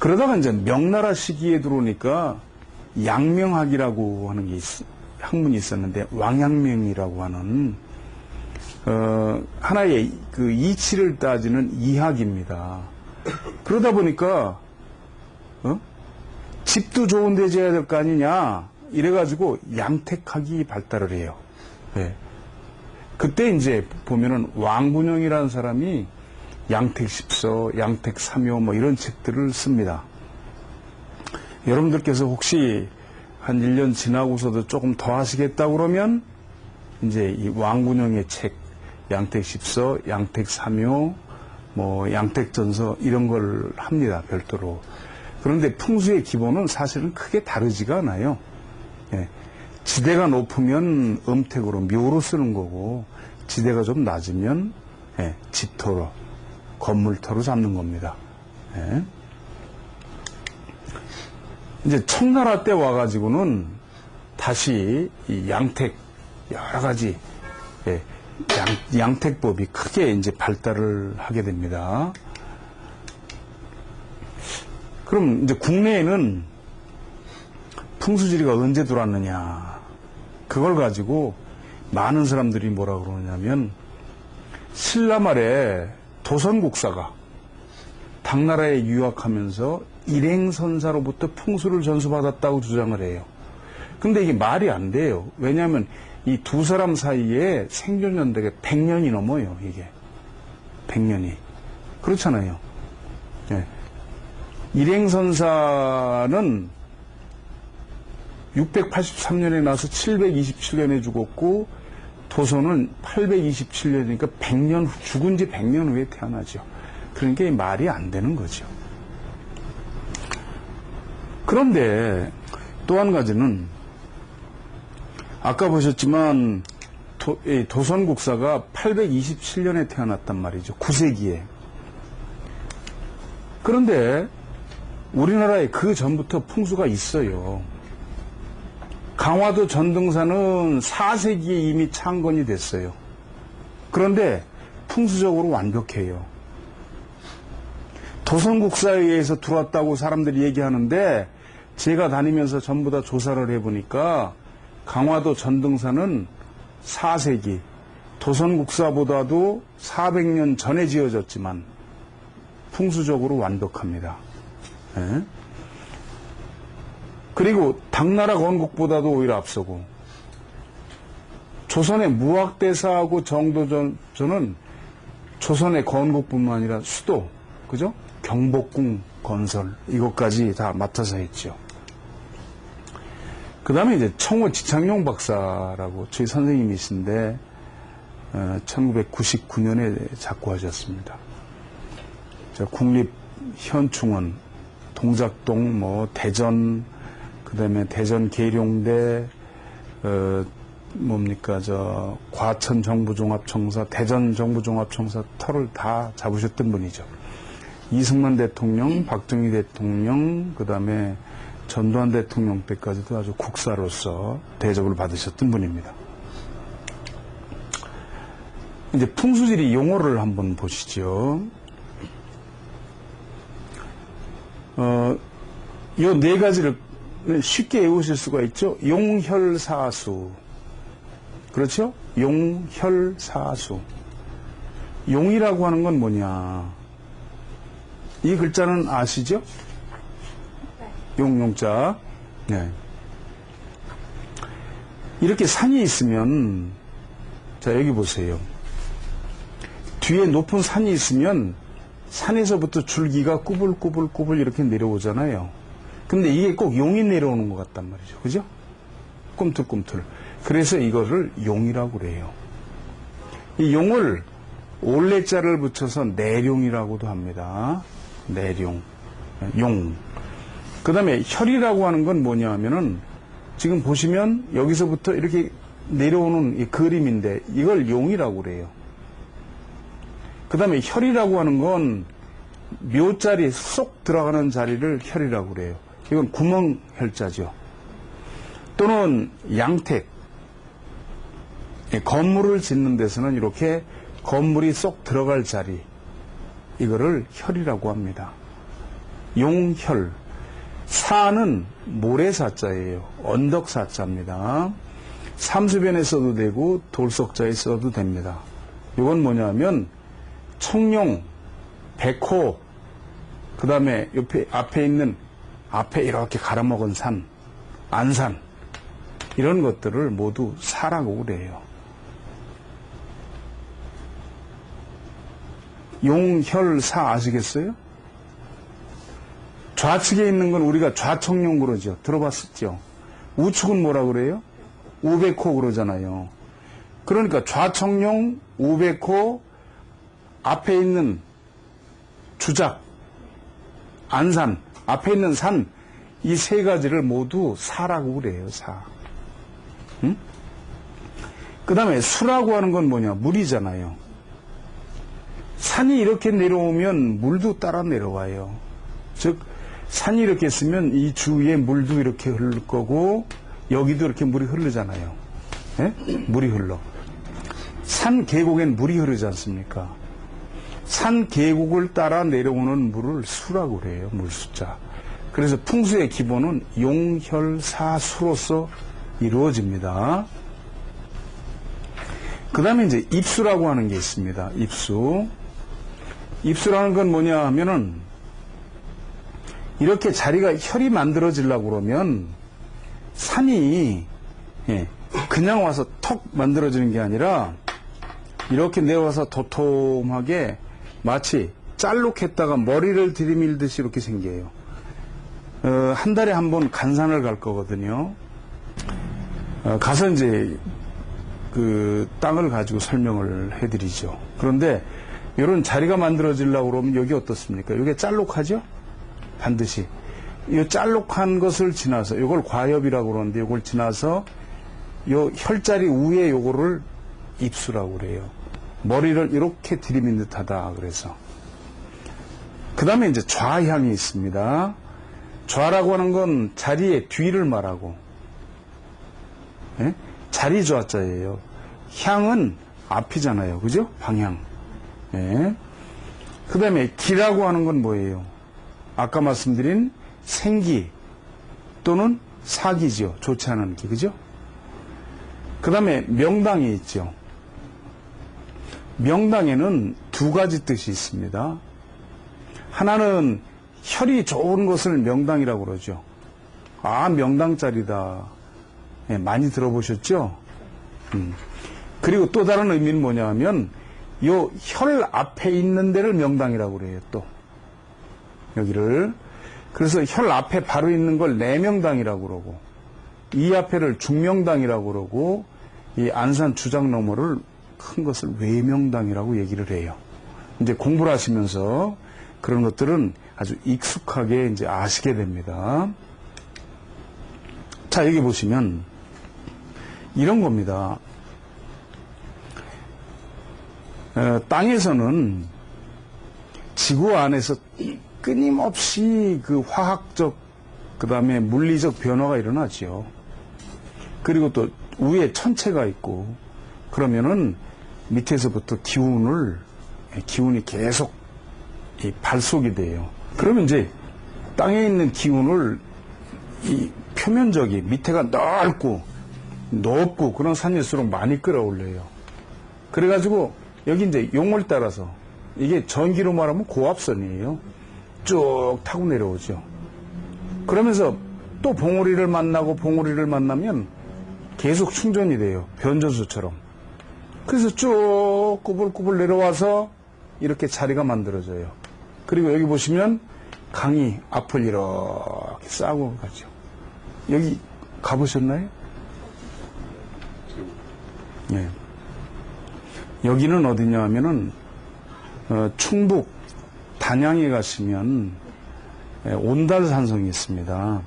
그러다가 이제 명나라 시기에 들어오니까 양명학이라고 하는 게 학문이 있었는데, 왕양명이라고 하는 하나의 그 이치를 따지는 이학입니다. 그러다 보니까 집도 좋은 데 지어야 될 거 아니냐 이래가지고 양택학이 발달을 해요. 네. 그때 이제 보면은 왕분영이라는 사람이 양택십서, 양택삼요 뭐 이런 책들을 씁니다. 여러분들께서 혹시 한 1년 지나고서도 조금 더 하시겠다 그러면 이제 이 왕분영의 책, 양택십서, 양택삼요, 뭐 양택전서 이런 걸 합니다. 별도로. 그런데 풍수의 기본은 사실은 크게 다르지가 않아요. 예. 지대가 높으면 음택으로 묘로 쓰는 거고, 지대가 좀 낮으면 집토로, 건물토로 잡는 겁니다. 예. 이제 청나라 때 와가지고는 다시 이 양택 여러 가지 양택법이 크게 이제 발달을 하게 됩니다. 그럼 이제 국내에는 풍수지리가 언제 들어왔느냐? 그걸 가지고 많은 사람들이 뭐라 그러냐면, 신라 말에 도선국사가 당나라에 유학하면서 일행선사로부터 풍수를 전수받았다고 주장을 해요. 근데 이게 말이 안 돼요. 왜냐하면 이 두 사람 사이에 생존 연대가 100년이 넘어요. 이게 100년이 그렇잖아요. 예. 일행선사는 683년에 나서 727년에 죽었고, 도선은 827년이니까 100년 죽은 지 100년 후에 태어나죠. 그러니까 말이 안 되는 거죠. 그런데 또 한 가지는 아까 보셨지만 도선국사가 827년에 태어났단 말이죠. 9세기에. 그런데 우리나라에 그 전부터 풍수가 있어요. 강화도 전등산은 4세기에 이미 창건이 됐어요. 그런데 풍수적으로 완벽해요. 도선국사에 의해서 들어왔다고 사람들이 얘기하는데, 제가 다니면서 전부 다 조사를 해보니까 강화도 전등산은 4세기, 도선국사보다도 400년 전에 지어졌지만 풍수적으로 완벽합니다. 예? 그리고 당나라 건국보다도 오히려 앞서고, 조선의 무학대사하고 정도전은 조선의 건국뿐만 아니라 수도, 그죠? 경복궁 건설, 이것까지 다 맡아서 했죠. 그 다음에 이제 청호 지창용 박사라고 저희 선생님이신데, 1999년에 작고하셨습니다. 국립현충원, 동작동, 뭐, 대전, 그 다음에 대전 계룡대, 과천 정부종합청사, 대전 정부종합청사 터를 다 잡으셨던 분이죠. 이승만 대통령, 박정희 대통령, 그 다음에 전두환 대통령 때까지도 아주 국사로서 대접을 받으셨던 분입니다. 이제 풍수지리 용어를 한번 보시죠. 요 네 가지를 쉽게 외우실 수가 있죠. 용혈사수. 그렇죠? 용혈사수. 용이라고 하는 건 뭐냐? 이 글자는 아시죠? 용자. 네. 이렇게 산이 있으면, 자, 여기 보세요. 뒤에 높은 산이 있으면 산에서부터 줄기가 꾸불꾸불꾸불 이렇게 내려오잖아요. 근데 이게 꼭 용이 내려오는 것 같단 말이죠. 그죠? 꿈틀꿈틀. 그래서 이거를 용이라고 그래요. 이 용을 올레자를 붙여서 내룡이라고도 합니다. 내룡. 용. 그 다음에 혈이라고 하는 건 뭐냐 하면은, 지금 보시면 여기서부터 이렇게 내려오는 이 그림인데, 이걸 용이라고 그래요. 그 다음에 혈이라고 하는 건 묘자리 쏙 들어가는 자리를 혈이라고 그래요. 이건 구멍혈자죠. 또는 양택, 건물을 짓는 데서는 이렇게 건물이 쏙 들어갈 자리, 이거를 혈이라고 합니다. 용혈. 사는 모래사자예요. 언덕사자입니다. 삼수변에 써도 되고 돌석자에 써도 됩니다. 이건 뭐냐면 청룡, 백호, 그 다음에 옆에 앞에 있는 앞에 이렇게 갈아먹은 산, 안산 이런 것들을 모두 사라고 그래요. 용혈사 아시겠어요? 좌측에 있는 건 우리가 좌청룡 그러죠. 들어봤었죠. 우측은 뭐라 그래요? 우백호 그러잖아요. 그러니까 좌청룡, 우백호, 앞에 있는 주작, 안산, 앞에 있는 산, 이 세 가지를 모두 사라고 그래요. 사. 응? 그 다음에 수라고 하는 건 뭐냐? 물이잖아요. 산이 이렇게 내려오면 물도 따라 내려와요. 즉 산이 이렇게 있으면 이 주위에 물도 이렇게 흐를 거고 여기도 이렇게 물이 흐르잖아요. 예? 물이 흘러. 산 계곡엔 물이 흐르지 않습니까? 산 계곡을 따라 내려오는 물을 수라고 그래요. 물수자. 그래서 풍수의 기본은 용혈사수로서 이루어집니다. 그 다음에 이제 입수라고 하는 게 있습니다. 입수. 입수라는 건 뭐냐 하면은 이렇게 자리가 혈이 만들어지려고 그러면 산이 그냥 와서 턱 만들어지는 게 아니라 이렇게 내려와서 도톰하게 마치 짤록했다가 머리를 들이밀듯이 이렇게 생겨요. 한 달에 한 번 간산을 갈 거거든요. 가서 이제 그 땅을 가지고 설명을 해드리죠. 그런데 이런 자리가 만들어지려고 그러면 여기 어떻습니까? 이게 짤록하죠? 반드시. 이 짤록한 것을 지나서, 이걸 과엽이라고 그러는데, 이걸 지나서, 요 혈자리 위에 요거를 입수라고 그래요. 머리를 이렇게 들이민 듯 하다, 그래서. 그 다음에 이제 좌향이 있습니다. 좌라고 하는 건 자리의 뒤를 말하고, 예? 자리 좌자예요. 향은 앞이잖아요. 그죠? 방향. 예. 그 다음에 기라고 하는 건 뭐예요? 아까 말씀드린 생기 또는 사기죠. 좋지 않은 기. 그죠? 그 다음에 명당이 있죠. 명당에는 두 가지 뜻이 있습니다. 하나는 혈이 좋은 것을 명당이라고 그러죠. 아, 명당짜리다. 예, 많이 들어보셨죠? 그리고 또 다른 의미는 뭐냐 하면 요 혈 앞에 있는 데를 명당이라고 그래요. 또 여기를. 그래서 혈 앞에 바로 있는 걸 내명당이라고 그러고 이 앞에를 중명당이라고 그러고 이 안산 주작 너머를 큰 것을 외명당이라고 얘기를 해요. 이제 공부를 하시면서 그런 것들은 아주 익숙하게 이제 아시게 됩니다. 자, 여기 보시면 이런 겁니다. 땅에서는 지구 안에서 끊임없이 그 화학적, 그 다음에 물리적 변화가 일어나죠. 그리고 또 위에 천체가 있고, 그러면은 밑에서부터 기운이 계속 발속이 돼요. 그러면 이제 땅에 있는 기운을 이 표면적이 밑에가 넓고 높고 그런 산일수록 많이 끌어올려요. 그래가지고 여기 이제 용을 따라서 이게 전기로 말하면 고압선이에요. 쭉 타고 내려오죠. 그러면서 또 봉우리를 만나면 계속 충전이 돼요. 변전소처럼. 그래서 쭉 꾸불꾸불 내려와서 이렇게 자리가 만들어져요. 그리고 여기 보시면 강이 앞을 이렇게 싸고 가죠. 여기 가보셨나요? 네. 여기는 어디냐 하면은 충북 단양에 가시면 온달산성이 있습니다.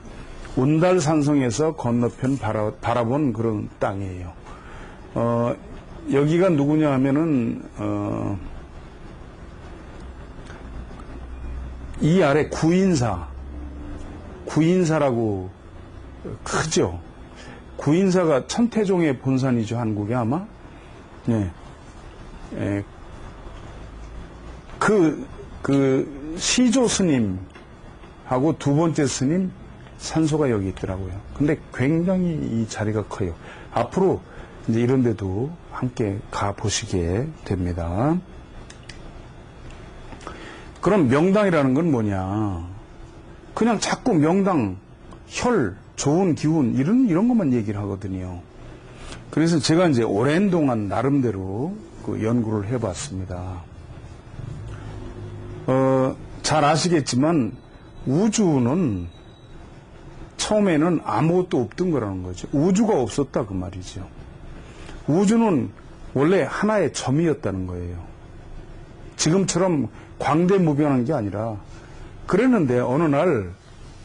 온달산성에서 건너편 바라본 그런 땅이에요. 여기가 누구냐 하면은 이 아래 구인사라고 크죠. 구인사가 천태종의 본산이죠. 한국에 아마. 네. 그 시조 스님, 하고 두 번째 스님 산소가 여기 있더라고요. 근데 굉장히 이 자리가 커요. 앞으로 이제 이런 데도 함께 가보시게 됩니다. 그럼 명당이라는 건 뭐냐? 그냥 자꾸 명당, 혈, 좋은 기운, 이런 것만 얘기를 하거든요. 그래서 제가 이제 오랜 동안 나름대로 그 연구를 해봤습니다. 잘 아시겠지만 우주는 처음에는 아무것도 없던 거라는 거죠. 우주가 없었다 그 말이죠. 우주는 원래 하나의 점이었다는 거예요. 지금처럼 광대무변한 게 아니라 그랬는데 어느 날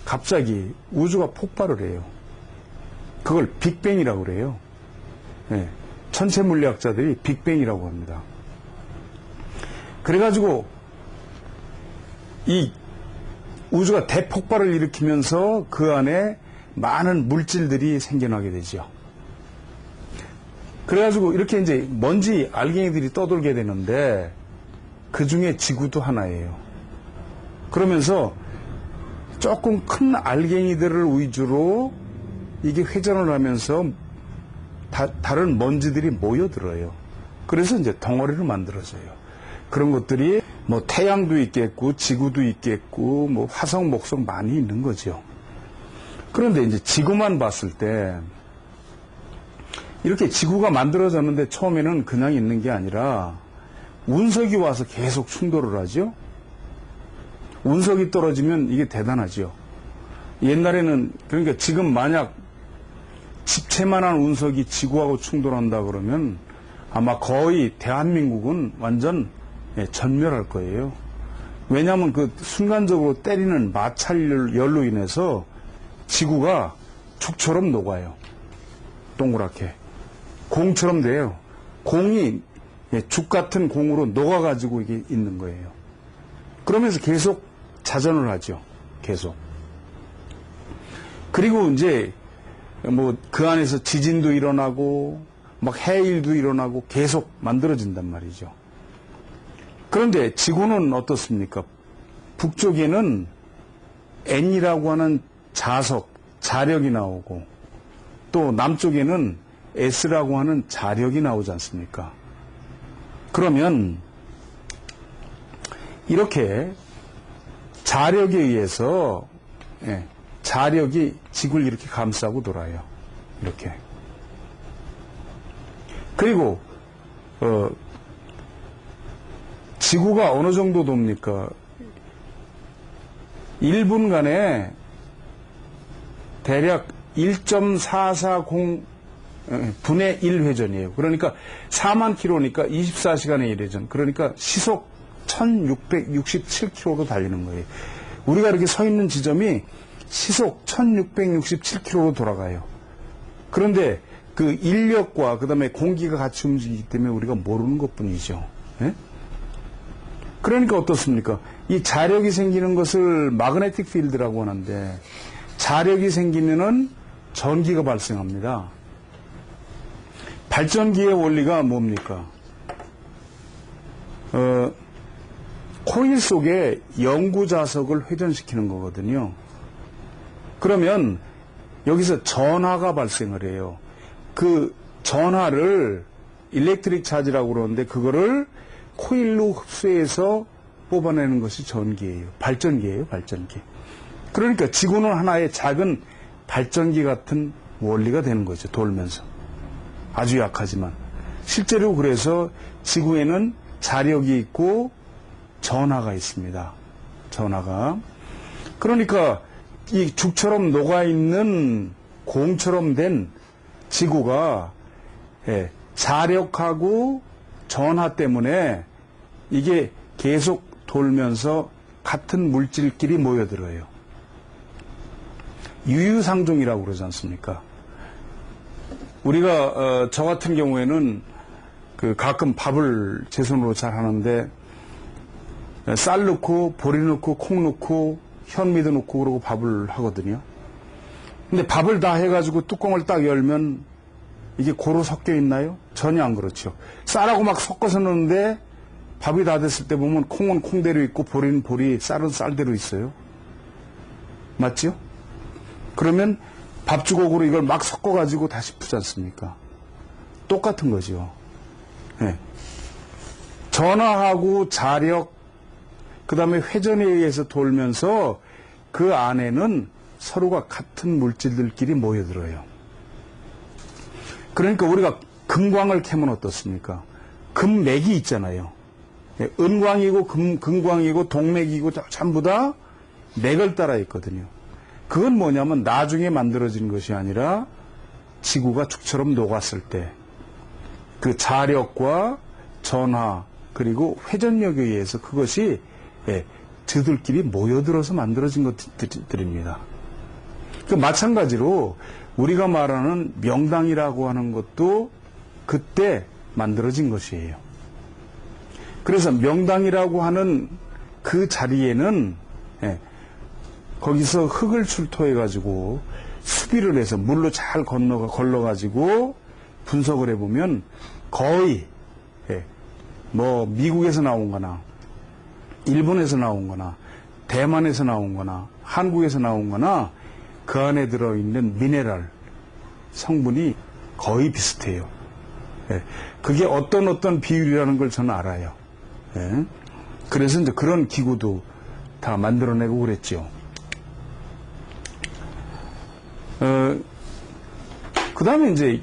갑자기 우주가 폭발을 해요. 그걸 빅뱅이라고 그래요. 네, 천체 물리학자들이 빅뱅이라고 합니다. 그래가지고 이 우주가 대폭발을 일으키면서 그 안에 많은 물질들이 생겨나게 되죠. 그래가지고 이렇게 이제 먼지 알갱이들이 떠돌게 되는데 그 중에 지구도 하나예요. 그러면서 조금 큰 알갱이들을 위주로 이게 회전을 하면서 다른 먼지들이 모여들어요. 그래서 이제 덩어리를 만들어져요. 그런 것들이 뭐 태양도 있겠고 지구도 있겠고 뭐 화성, 목성 많이 있는 거죠. 그런데 이제 지구만 봤을 때 이렇게 지구가 만들어졌는데 처음에는 그냥 있는 게 아니라 운석이 와서 계속 충돌을 하죠. 운석이 떨어지면 이게 대단하죠. 옛날에는 그러니까 지금 만약 집채만한 운석이 지구하고 충돌한다 그러면 아마 거의 대한민국은 완전 전멸할 거예요. 왜냐하면 그 순간적으로 때리는 마찰열로 인해서 지구가 죽처럼 녹아요. 동그랗게. 공처럼 돼요. 공이 죽 같은 공으로 녹아가지고 이게 있는 거예요. 그러면서 계속 자전을 하죠. 계속. 그리고 이제 뭐 그 안에서 지진도 일어나고 막 해일도 일어나고 계속 만들어진단 말이죠. 그런데 지구는 어떻습니까? 북쪽에는 N이라고 하는 자력이 나오고 또 남쪽에는 S라고 하는 자력이 나오지 않습니까? 그러면 이렇게 자력에 의해서 자력이 지구를 이렇게 감싸고 돌아요. 이렇게. 그리고 지구가 어느 정도 돕니까? 1분간에 대략 1.440 분의 1회전이에요. 그러니까 4만 킬로니까 24시간의 1회전. 그러니까 시속 1667km로 달리는 거예요. 우리가 이렇게 서 있는 지점이 시속 1667km로 돌아가요. 그런데 그 인력과 그 다음에 공기가 같이 움직이기 때문에 우리가 모르는 것 뿐이죠. 예? 그러니까 어떻습니까? 이 자력이 생기는 것을 마그네틱 필드라고 하는데 자력이 생기면은 전기가 발생합니다. 발전기의 원리가 뭡니까? 코일 속에 영구 자석을 회전시키는 거거든요. 그러면 여기서 전하가 발생을 해요. 그 전하를 일렉트릭 차지라고 그러는데 그거를 코일로 흡수해서 뽑아내는 것이 전기예요. 발전기예요, 발전기. 그러니까 지구는 하나의 작은 발전기 같은 원리가 되는 거죠, 돌면서. 아주 약하지만. 실제로 그래서 지구에는 자력이 있고 전하가 있습니다. 전하가. 그러니까 이 죽처럼 녹아있는 공처럼 된 지구가 자력하고 전하 때문에 이게 계속 돌면서 같은 물질끼리 모여들어요. 유유상종이라고 그러지 않습니까? 우리가 저 같은 경우에는 그 가끔 밥을 제 손으로 잘 하는데 쌀 넣고 보리 넣고 콩 넣고 현미도 넣고 그러고 밥을 하거든요. 근데 밥을 다 해가지고 뚜껑을 딱 열면 이게 고루 섞여 있나요? 전혀 안 그렇죠. 쌀하고 막 섞어서 넣는데 밥이 다 됐을 때 보면 콩은 콩대로 있고 보리는 보리, 쌀은 쌀대로 있어요. 맞죠? 그러면 밥주걱으로 이걸 막 섞어가지고 다시 푸지 않습니까? 똑같은 거죠. 네. 전하하고 자력, 그 다음에 회전에 의해서 돌면서 그 안에는 서로가 같은 물질들끼리 모여들어요. 그러니까 우리가 금광을 캐면 어떻습니까? 금맥이 있잖아요. 은광이고 금광이고 동맥이고 전부 다 맥을 따라 있거든요. 그건 뭐냐면 나중에 만들어진 것이 아니라 지구가 죽처럼 녹았을 때 그 자력과 전하 그리고 회전력에 의해서 그것이 저들끼리 모여들어서 만들어진 것들입니다. 그 마찬가지로 우리가 말하는 명당이라고 하는 것도 그때 만들어진 것이에요. 그래서 명당이라고 하는 그 자리에는 거기서 흙을 출토해가지고 수비를 해서 물로 잘 걸러가지고 분석을 해보면 거의 뭐 미국에서 나온 거나 일본에서 나온 거나 대만에서 나온 거나 한국에서 나온 거나 그 안에 들어있는 미네랄 성분이 거의 비슷해요. 그게 어떤 비율이라는 걸 저는 알아요. 그래서 이제 그런 기구도 다 만들어내고 그랬죠. 그 다음에 이제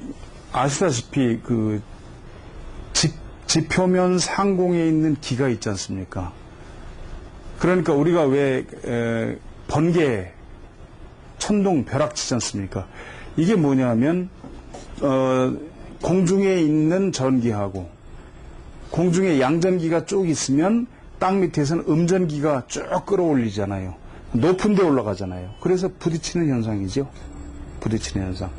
아시다시피 그 지표면 상공에 있는 기가 있지 않습니까? 그러니까 우리가 왜 번개, 천둥, 벼락치지 않습니까? 이게 뭐냐면 공중에 있는 전기하고 공중에 양전기가 쭉 있으면 땅 밑에서는 음전기가 쭉 끌어올리잖아요. 높은 데 올라가잖아요. 그래서 부딪히는 현상이죠. 부딪히는 현상.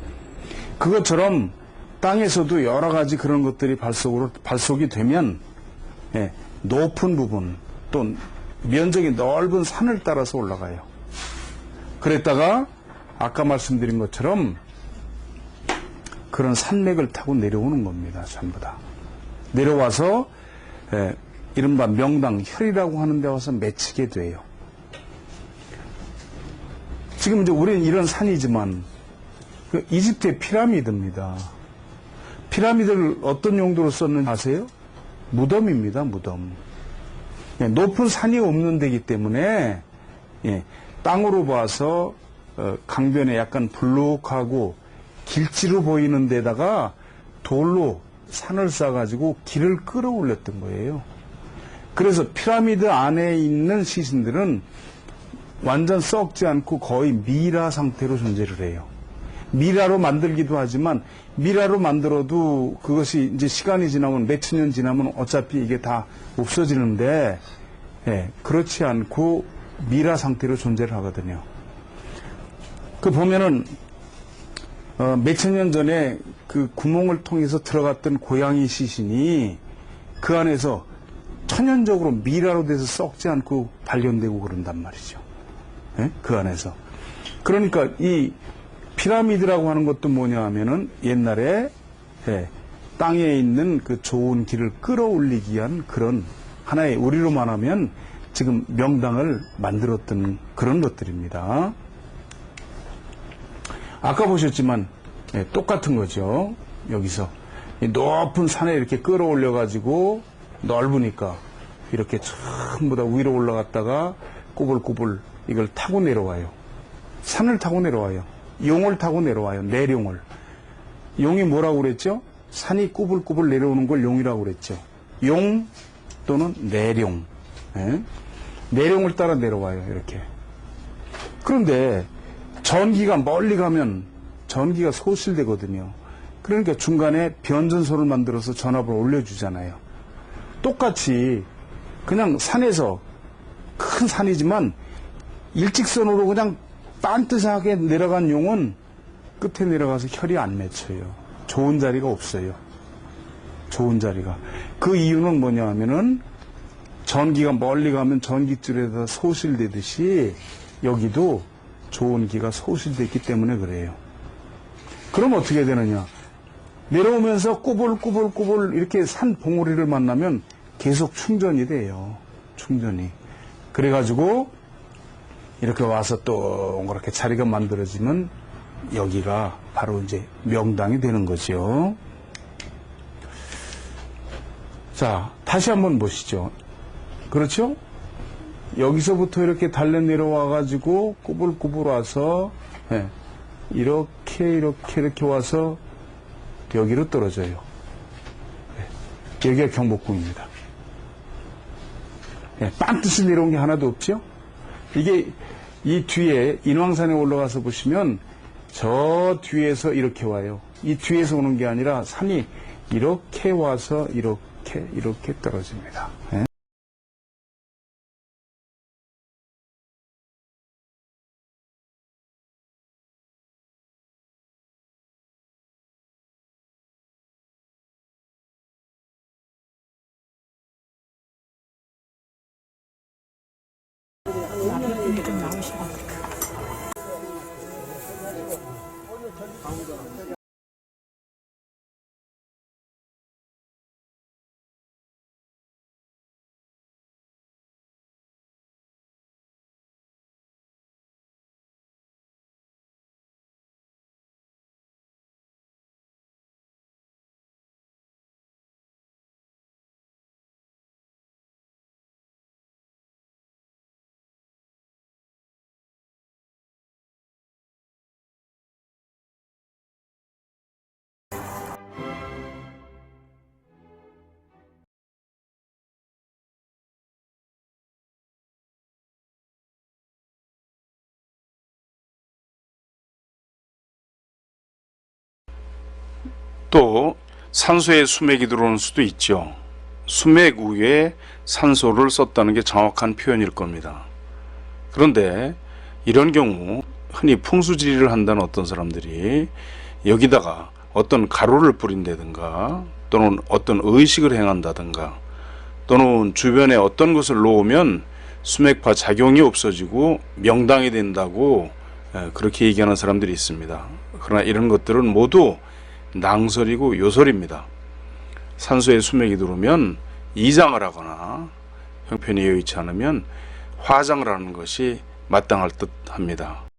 그것처럼 땅에서도 여러 가지 그런 것들이 발속이 되면 높은 부분 또 면적이 넓은 산을 따라서 올라가요. 그랬다가 아까 말씀드린 것처럼 그런 산맥을 타고 내려오는 겁니다. 전부 다. 내려와서 이른바 명당, 혈이라고 하는 데 와서 맺히게 돼요. 지금 이제 우리는 이런 산이지만 그 이집트의 피라미드입니다. 피라미드를 어떤 용도로 썼는지 아세요? 무덤입니다. 무덤. 높은 산이 없는 데이기 때문에 땅으로 봐서 강변에 약간 불룩하고 길지로 보이는 데다가 돌로 산을 쌓아가지고 길을 끌어올렸던 거예요. 그래서 피라미드 안에 있는 시신들은 완전 썩지 않고 거의 미라 상태로 존재를 해요. 미라로 만들기도 하지만 미라로 만들어도 그것이 이제 시간이 지나면 몇천 년 지나면 어차피 이게 다 없어지는데 그렇지 않고 미라 상태로 존재를 하거든요. 그 보면은 몇천 년 전에 그 구멍을 통해서 들어갔던 고양이 시신이 그 안에서 천연적으로 미라로 돼서 썩지 않고 발견되고 그런단 말이죠. 그 안에서. 그러니까 이 피라미드라고 하는 것도 뭐냐 하면은 옛날에 땅에 있는 그 좋은 길을 끌어올리기 위한 그런 하나의 우리로 말하면 지금 명당을 만들었던 그런 것들입니다. 아까 보셨지만 똑같은 거죠. 여기서 높은 산에 이렇게 끌어올려 가지고 넓으니까 이렇게 전부 다 위로 올라갔다가 꼬불꼬불 이걸 타고 내려와요. 산을 타고 내려와요. 용을 타고 내려와요. 내룡을. 용이 뭐라고 그랬죠? 산이 꼬불꼬불 내려오는 걸 용이라고 그랬죠. 용 또는 내룡. 내룡을 따라 내려와요. 이렇게. 그런데 전기가 멀리 가면 전기가 소실되거든요. 그러니까 중간에 변전소를 만들어서 전압을 올려주잖아요. 똑같이 그냥 산에서 큰 산이지만 일직선으로 그냥 딴뜻하게 내려간 용은 끝에 내려가서 혈이 안 맺혀요. 좋은 자리가 없어요. 좋은 자리가. 그 이유는 뭐냐 하면은 전기가 멀리 가면 전기줄에다 소실되듯이 여기도 좋은 기가 소실됐기 때문에 그래요. 그럼 어떻게 되느냐. 내려오면서 꾸불꾸불꾸불 이렇게 산 봉우리를 만나면 계속 충전이 돼요. 충전이. 그래가지고 이렇게 와서 동그랗게 자리가 만들어지면 여기가 바로 이제 명당이 되는 거죠. 자, 다시 한번 보시죠. 그렇죠? 여기서부터 이렇게 달려 내려와 가지고 꾸불꾸불 와서 이렇게 와서 여기로 떨어져요. 여기가 경복궁입니다. 빤듯이 내려온 게 하나도 없죠? 이게 이 뒤에 인왕산에 올라가서 보시면 저 뒤에서 이렇게 와요. 이 뒤에서 오는 게 아니라 산이 이렇게 와서 이렇게 떨어집니다. 좀 나오시고. 또 산소에 수맥이 들어오는 수도 있죠. 수맥 위에 산소를 썼다는 게 정확한 표현일 겁니다. 그런데 이런 경우 흔히 풍수지리를 한다는 어떤 사람들이 여기다가 어떤 가루를 뿌린다든가 또는 어떤 의식을 행한다든가 또는 주변에 어떤 것을 놓으면 수맥파 작용이 없어지고 명당이 된다고 그렇게 얘기하는 사람들이 있습니다. 그러나 이런 것들은 모두 낭설이고 요설입니다. 산소에 수맥이 들어오면 이장을 하거나 형편이 여의치 않으면 화장을 하는 것이 마땅할 듯 합니다.